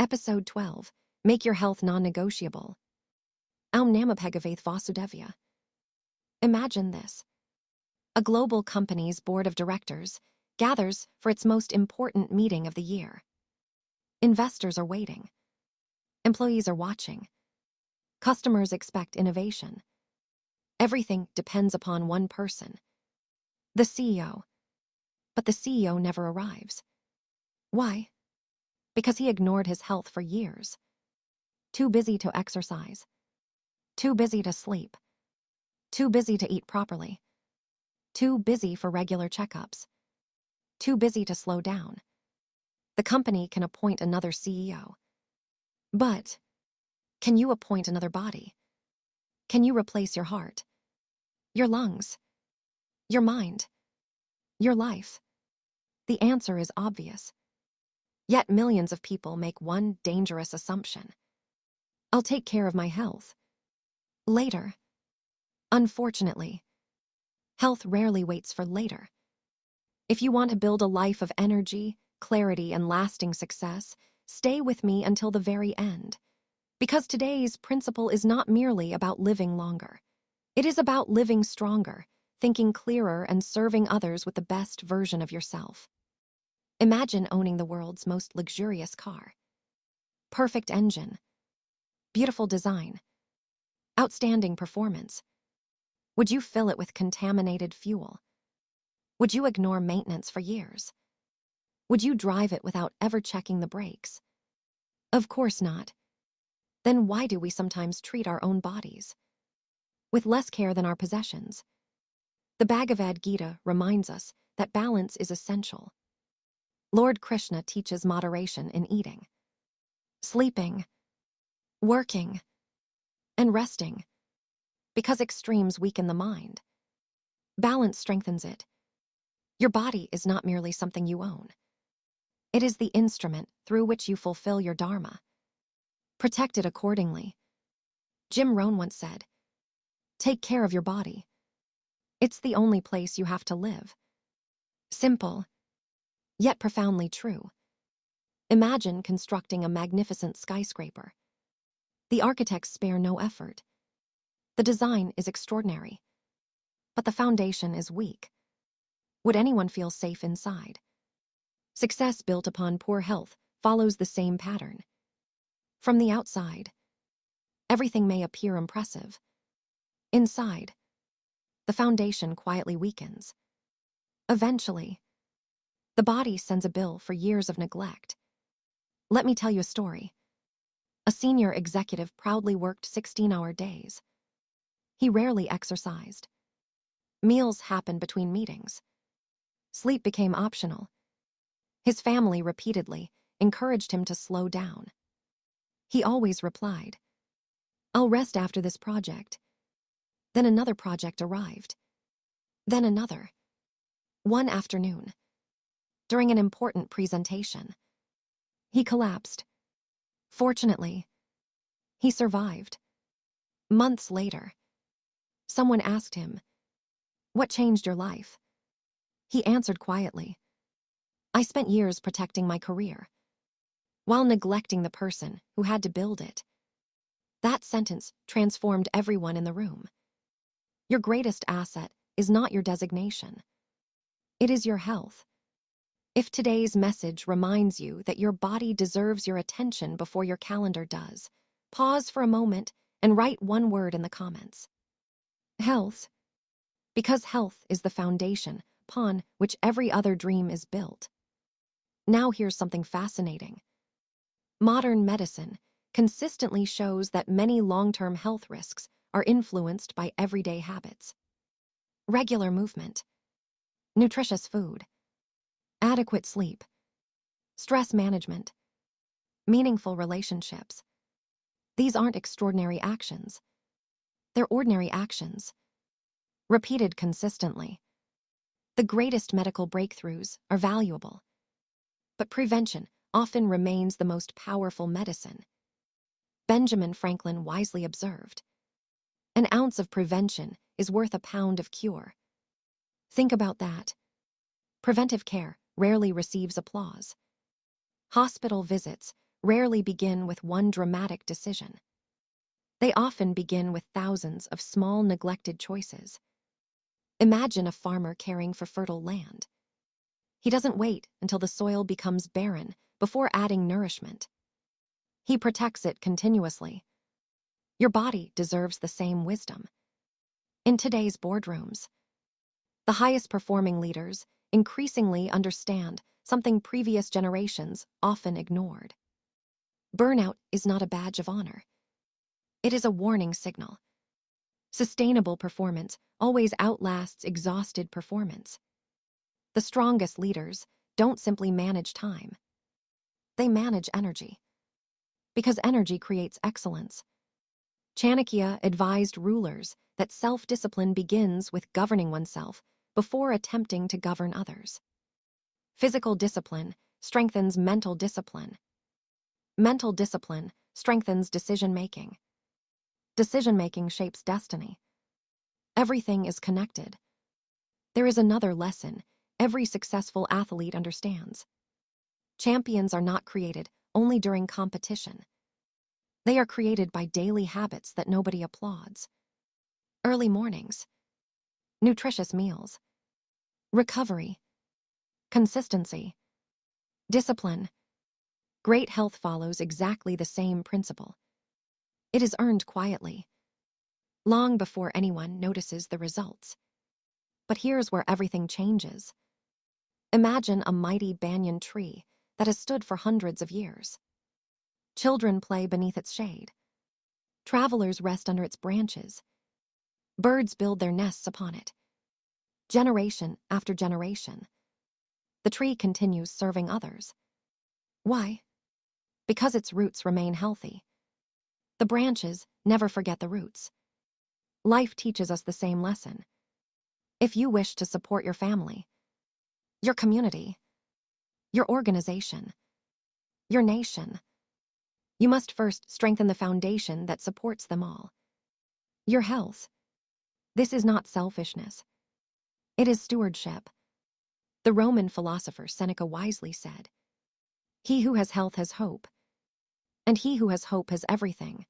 Episode 12. Make your health non-negotiable. Aum Namapegavaith Vasudevya. Imagine this. A global company's board of directors gathers for its most important meeting of the year. Investors are waiting. Employees are watching. Customers expect innovation. Everything depends upon one person, the CEO. But the CEO never arrives. Why? Because he ignored his health for years. Too busy to exercise. Too busy to sleep. Too busy to eat properly. Too busy for regular checkups. Too busy to slow down. The company can appoint another CEO. But can you appoint another body? Can you replace your heart, your lungs, your mind, your life? The answer is obvious. Yet millions of people make one dangerous assumption. I'll take care of my health later. Unfortunately, health rarely waits for later. If you want to build a life of energy, clarity, and lasting success, stay with me until the very end. Because today's principle is not merely about living longer. It is about living stronger, thinking clearer, and serving others with the best version of yourself. Imagine owning the world's most luxurious car. Perfect engine. Beautiful design. Outstanding performance. Would you fill it with contaminated fuel? Would you ignore maintenance for years? Would you drive it without ever checking the brakes? Of course not. Then why do we sometimes treat our own bodies with less care than our possessions? The Bhagavad Gita reminds us that balance is essential. Lord Krishna teaches moderation in eating, sleeping, working, and resting, because extremes weaken the mind. Balance strengthens it. Your body is not merely something you own. It is the instrument through which you fulfill your dharma. Protect it accordingly. Jim Rohn once said, "Take care of your body. It's the only place you have to live." Simple, yet profoundly true. Imagine constructing a magnificent skyscraper. The architects spare no effort. The design is extraordinary, but the foundation is weak. Would anyone feel safe inside? Success built upon poor health follows the same pattern. From the outside, everything may appear impressive. Inside, the foundation quietly weakens. Eventually, the body sends a bill for years of neglect. Let me tell you a story. A senior executive proudly worked 16-hour days. He rarely exercised. Meals happened between meetings. Sleep became optional. His family repeatedly encouraged him to slow down. He always replied, "I'll rest after this project." Then another project arrived. Then another. One afternoon, during an important presentation, he collapsed. Fortunately, he survived. Months later, someone asked him, "What changed your life?" He answered quietly, "I spent years protecting my career, while neglecting the person who had to build it." That sentence transformed everyone in the room. Your greatest asset is not your designation. It is your health. If today's message reminds you that your body deserves your attention before your calendar does, pause for a moment and write one word in the comments. Health. Because health is the foundation upon which every other dream is built. Now here's something fascinating. Modern medicine consistently shows that many long-term health risks are influenced by everyday habits. Regular movement, nutritious food, adequate sleep, stress management, meaningful relationships. These aren't extraordinary actions. They're ordinary actions, repeated consistently. The greatest medical breakthroughs are valuable, but prevention often remains the most powerful medicine. Benjamin Franklin wisely observed, "An ounce of prevention is worth a pound of cure." Think about that. Preventive care rarely receives applause. Hospital visits rarely begin with one dramatic decision. They often begin with thousands of small, neglected choices. Imagine a farmer caring for fertile land. He doesn't wait until the soil becomes barren before adding nourishment. He protects it continuously. Your body deserves the same wisdom. In today's boardrooms, the highest performing leaders increasingly understand something previous generations often ignored. Burnout is not a badge of honor. It is a warning signal. Sustainable performance always outlasts exhausted performance. The strongest leaders don't simply manage time. They manage energy. Because energy creates excellence. Chanakya advised rulers that self-discipline begins with governing oneself before attempting to govern others. Physical discipline strengthens mental discipline. Mental discipline strengthens decision-making. Decision-making shapes destiny. Everything is connected. There is another lesson every successful athlete understands. Champions are not created only during competition. They are created by daily habits that nobody applauds. Early mornings, nutritious meals, recovery, consistency, discipline. Great health follows exactly the same principle. It is earned quietly, long before anyone notices the results. But here's where everything changes. Imagine a mighty banyan tree that has stood for hundreds of years. Children play beneath its shade. Travelers rest under its branches. Birds build their nests upon it. Generation after generation, the tree continues serving others. Why? Because its roots remain healthy. The branches never forget the roots. Life teaches us the same lesson. If you wish to support your family, your community, your organization, your nation, you must first strengthen the foundation that supports them all. Your health. This is not selfishness. It is stewardship. The Roman philosopher Seneca wisely said, "He who has health has hope, and he who has hope has everything."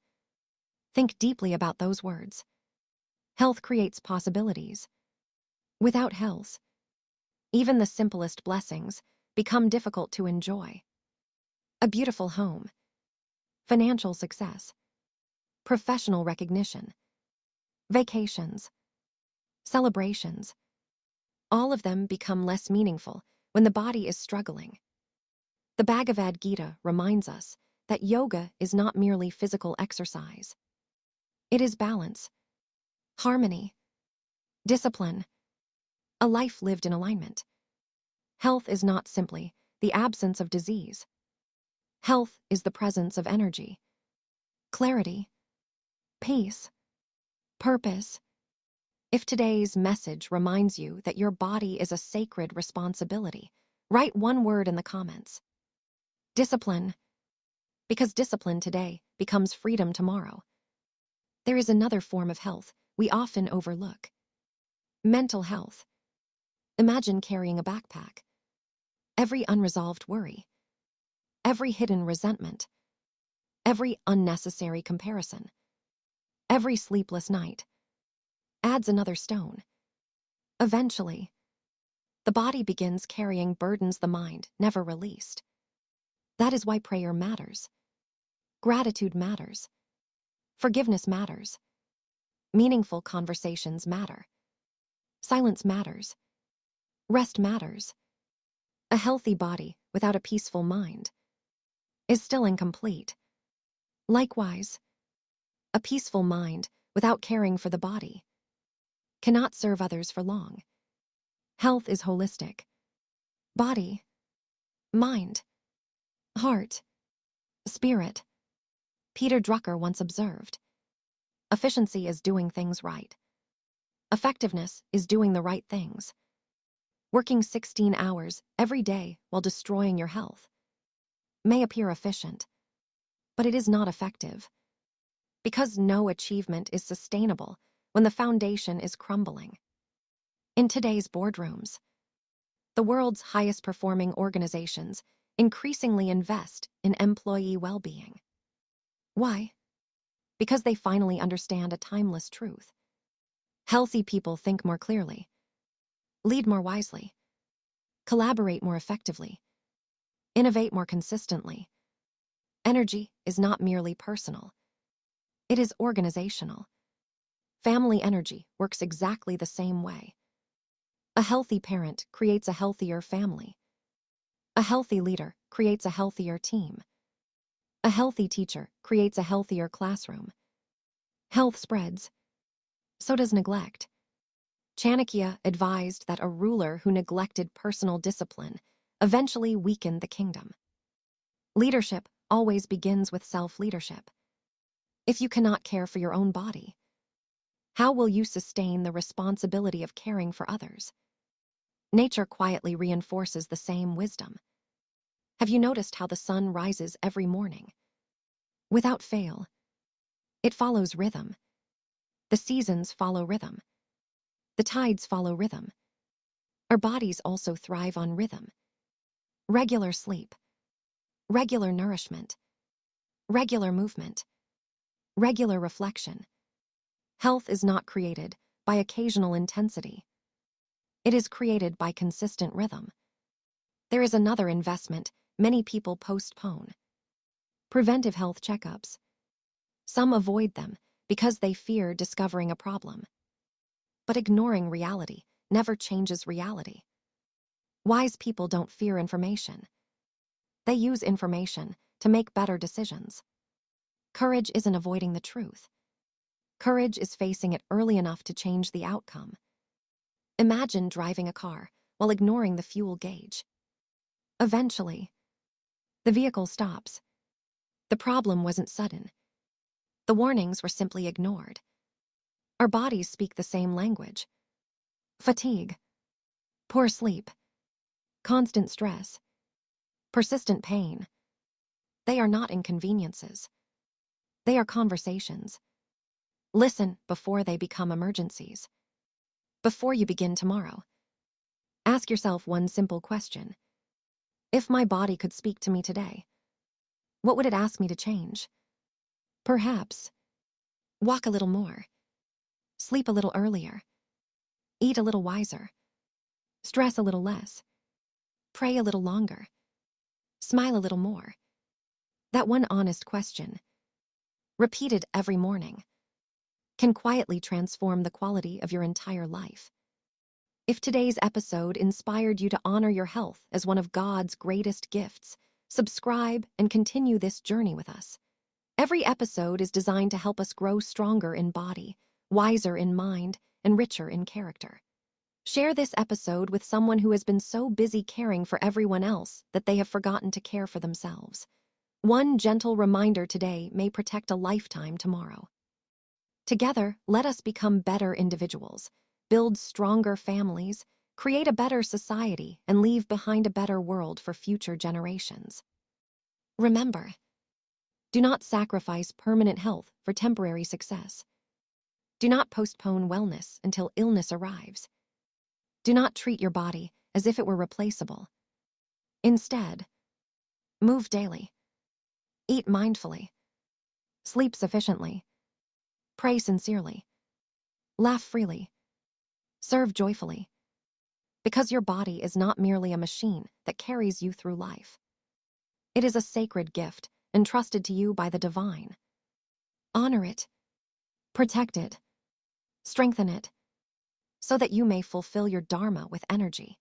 Think deeply about those words. Health creates possibilities. Without health, even the simplest blessings become difficult to enjoy. A beautiful home, financial success, professional recognition, vacations, celebrations, all of them become less meaningful when the body is struggling. The Bhagavad Gita reminds us that yoga is not merely physical exercise. It is balance, harmony, discipline, a life lived in alignment. Health is not simply the absence of disease. Health is the presence of energy, clarity, peace, purpose. If today's message reminds you that your body is a sacred responsibility, write one word in the comments. Discipline. Because discipline today becomes freedom tomorrow. There is another form of health we often overlook. Mental health. Imagine carrying a backpack. Every unresolved worry, every hidden resentment, every unnecessary comparison, every sleepless night adds another stone. Eventually, the body begins carrying burdens the mind never released. That is why prayer matters. Gratitude matters. Forgiveness matters. Meaningful conversations matter. Silence matters. Rest matters. A healthy body without a peaceful mind is still incomplete. Likewise, a peaceful mind without caring for the body cannot serve others for long. Health is holistic. Body, mind, heart, spirit. Peter Drucker once observed, efficiency is doing things right. Effectiveness is doing the right things. Working 16 hours every day while destroying your health may appear efficient, but it is not effective. Because no achievement is sustainable when the foundation is crumbling. In today's boardrooms, the world's highest performing organizations increasingly invest in employee well-being. Why? Because they finally understand a timeless truth. Healthy people think more clearly, lead more wisely, collaborate more effectively, innovate more consistently. Energy is not merely personal. It is organizational. Family energy works exactly the same way. A healthy parent creates a healthier family. A healthy leader creates a healthier team. A healthy teacher creates a healthier classroom. Health spreads. So does neglect. Chanakya advised that a ruler who neglected personal discipline eventually weakened the kingdom. Leadership always begins with self-leadership. If you cannot care for your own body, how will you sustain the responsibility of caring for others? Nature quietly reinforces the same wisdom. Have you noticed how the sun rises every morning? Without fail. It follows rhythm. The seasons follow rhythm. The tides follow rhythm. Our bodies also thrive on rhythm. Regular sleep. Regular nourishment. Regular movement. Regular reflection. Health is not created by occasional intensity. It is created by consistent rhythm. There is another investment many people postpone. Preventive health checkups. Some avoid them because they fear discovering a problem. But ignoring reality never changes reality. Wise people don't fear information. They use information to make better decisions. Courage isn't avoiding the truth. Courage is facing it early enough to change the outcome. Imagine driving a car while ignoring the fuel gauge. Eventually, the vehicle stops. The problem wasn't sudden. The warnings were simply ignored. Our bodies speak the same language. Fatigue, poor sleep, constant stress, persistent pain. They are not inconveniences. They are conversations. Listen before they become emergencies. Before you begin tomorrow, ask yourself one simple question. If my body could speak to me today, what would it ask me to change? Perhaps walk a little more, sleep a little earlier, eat a little wiser, stress a little less, pray a little longer, smile a little more. That one honest question, repeated every morning, can quietly transform the quality of your entire life. If today's episode inspired you to honor your health as one of God's greatest gifts, subscribe and continue this journey with us. Every episode is designed to help us grow stronger in body, wiser in mind, and richer in character. Share this episode with someone who has been so busy caring for everyone else that they have forgotten to care for themselves. One gentle reminder today may protect a lifetime tomorrow. Together, let us become better individuals, build stronger families, create a better society, and leave behind a better world for future generations. Remember, do not sacrifice permanent health for temporary success. Do not postpone wellness until illness arrives. Do not treat your body as if it were replaceable. Instead, move daily, eat mindfully, sleep sufficiently, pray sincerely, laugh freely, serve joyfully, because your body is not merely a machine that carries you through life. It is a sacred gift entrusted to you by the divine. Honor it, protect it, strengthen it, so that you may fulfill your dharma with energy,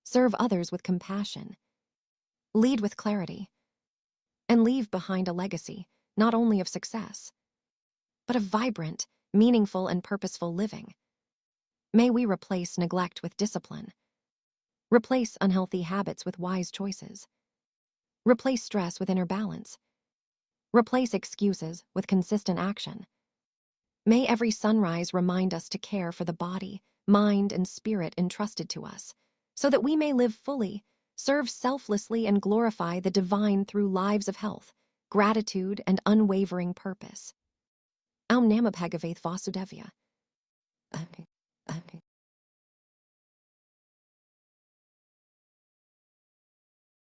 serve others with compassion, lead with clarity, and leave behind a legacy not only of success, but of vibrant, meaningful, and purposeful living. May we replace neglect with discipline, replace unhealthy habits with wise choices, replace stress with inner balance, replace excuses with consistent action. May every sunrise remind us to care for the body, mind, and spirit entrusted to us, so that we may live fully, serve selflessly, and glorify the divine through lives of health, gratitude, and unwavering purpose. Aum Namah Bhagavath Vasudevaya.